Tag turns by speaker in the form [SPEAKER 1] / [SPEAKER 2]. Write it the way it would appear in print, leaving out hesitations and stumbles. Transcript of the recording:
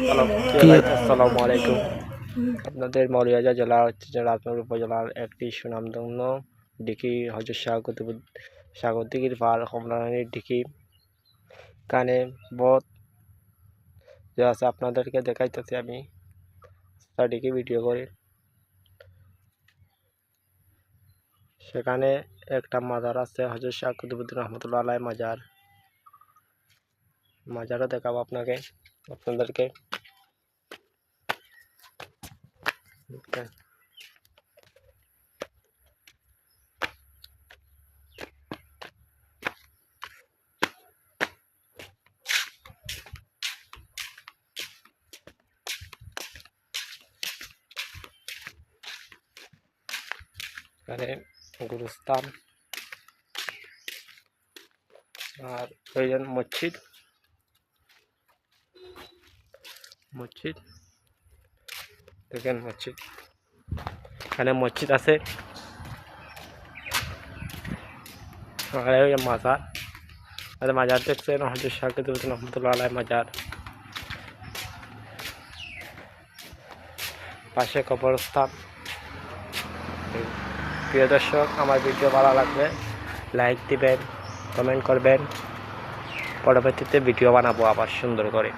[SPEAKER 1] Hello ভাই, আসসালামু আলাইকুম। আপনাদের মৌলভীবাজার জেলা হচ্ছে যে রাজনগর উপজেলার একটি সুনামধন্য ডিকি হজরত স্বাগতিকের পার কমলারানীর ডিকি কানে বহুত যে আছে আপনাদেরকে দেখাইতেছি আমি তার ডিকি ভিডিও করে। সেখানে একটা মাজার আছে হজরত শাহ কুতুবউদ্দিন রহমতুল্লাহ আলাইহি মাজারও দেখাবো আপনাদেরকে। এখানে গুরুস্থান আর ওইজন মসজিদ দেখেন মসজিদ, এখানে মসজিদ আছে আর ওই মাজার মাজার দেখছেন হজরত শাহ কুতুবউদ্দিন রহমতুল্লাহ আলাইহি মাজার, পাশে কবরস্থান। প্রিয় দর্শক, আমার ভিডিও ভালো লাগলে লাইক দিবেন, কমেন্ট করবেন, পরবর্তীতে ভিডিও বানাবো আবার সুন্দর করে।